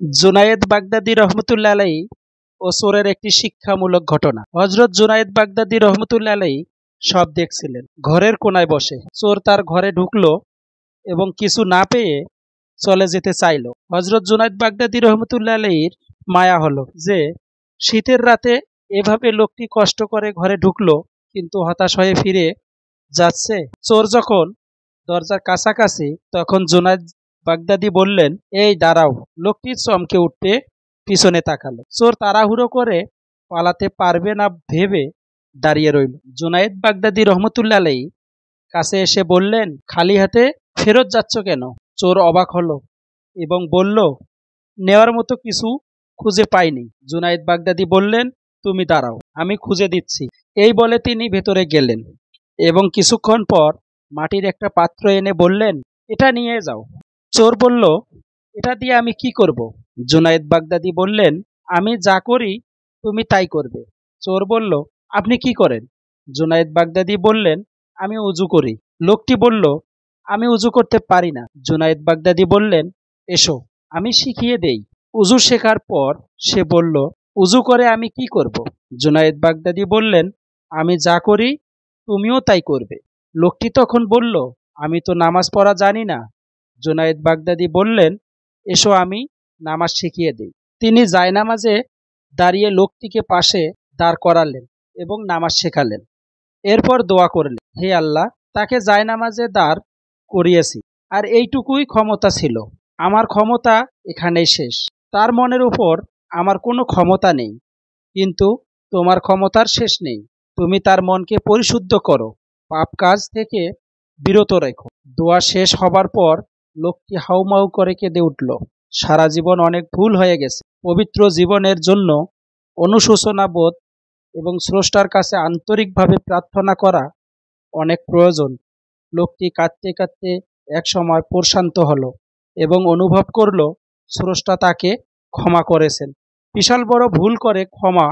Junaid Baghdadi রহমতুল্লাহ আলাইহি ও চোরের একটি শিক্ষামূলক ঘটনা। হযরত জুনায়েদ বাগদাদী রহমতুল্লাহ আলাইহি সব দেখছিলেন। ঘরের কোনায় বসে চোর তার ঘরে ঢুকলো এবং কিছু না পেয়ে চলে যেতে চাইল। হযরত জুনায়েদ বাগদাদী রহমতুল্লাহ আলাইহির মায়া হলো যে শীতের রাতে এভাবে লোকটি কষ্ট করে ঘরে ঢুকলো, কিন্তু হতাশ হয়ে ফিরে যাচ্ছে। চোর যখন দরজার কাছাকাছি, তখন জুনায়েদ বাগদাদী বললেন, এই দাঁড়াও। লোকটি চমকে উঠতে পিছনে তাকালো। চোর তাড়াহুড়ো করে পালাতে পারবে না ভেবে দাঁড়িয়ে রইল। জুনায়েদ বাগদাদী রহমতুল্লাহ আলাইহি কাছে এসে বললেন, খালি হাতে ফেরত যাচ্ছ কেন? চোর অবাক হলো এবং বলল, নেওয়ার মতো কিছু খুঁজে পাইনি। জুনায়েদ বাগদাদী বললেন, তুমি দাঁড়াও, আমি খুঁজে দিচ্ছি। এই বলে তিনি ভেতরে গেলেন এবং কিছুক্ষণ পর মাটির একটা পাত্র এনে বললেন, এটা নিয়ে যাও। চোর বলল, এটা দিয়ে আমি কি করব? জুনায়েদ বাগদাদী বললেন, আমি যা করি তুমি তাই করবে। চোর বলল, আপনি কি করেন? জুনায়েদ বাগদাদী বললেন, আমি উজু করি। লোকটি বলল, আমি উজু করতে পারি না। জুনায়েদ বাগদাদী বললেন, এসো আমি শিখিয়ে দেই। উজু শেখার পর সে বলল, উজু করে আমি কি করব? জুনায়েদ বাগদাদী বললেন, আমি যা করি তুমিও তাই করবে। লোকটি তখন বলল, আমি তো নামাজ পড়া জানি না। জুনায়েদ বাগদাদী বললেন, এসো আমি নামাজ শিখিয়ে দেই। তিনি জায়নামাজে দাঁড়িয়ে লোকটিকে পাশে দাঁড় করালেন এবং নামাজ শেখালেন। এরপর দোয়া করলেন, হে আল্লাহ, তাকে জায়নামাজে দাঁড় করিয়েছি, আর এইটুকুই ক্ষমতা ছিল। আমার ক্ষমতা এখানেই শেষ। তার মনের উপর আমার কোনো ক্ষমতা নেই, কিন্তু তোমার ক্ষমতার শেষ নেই। তুমি তার মনকে পরিশুদ্ধ করো, পাপ কাজ থেকে বিরত রেখো। দোয়া শেষ হবার পর লোকটি হাউমাউ করে কেঁদে উঠল। সারা জীবন অনেক ভুল হয়ে গেছে। পবিত্র জীবনের জন্য অনুশোচনা বোধ এবং স্রষ্টার কাছে আন্তরিকভাবে প্রার্থনা করা অনেক প্রয়োজন। লোকটি কাঁদতে কাঁদতে একসময় প্রশান্ত হলো এবং অনুভব করল স্রষ্টা তাকে ক্ষমা করেছেন। বিশাল বড় ভুল করে ক্ষমা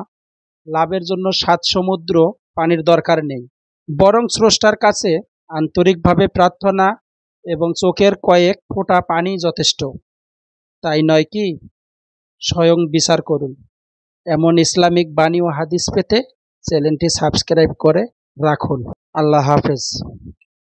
লাভের জন্য ৭ সমুদ্র পানির দরকার নেই, বরং স্রষ্টার কাছে আন্তরিকভাবে প্রার্থনা এবং চোখের কয়েক ফোঁটা পানি যথেষ্ট, তাই নয় কি? স্বয়ং বিচার করুন। এমন ইসলামিক বাণী ও হাদিস পেতে চ্যানেলটি সাবস্ক্রাইব করে রাখুন। আল্লাহ হাফেজ।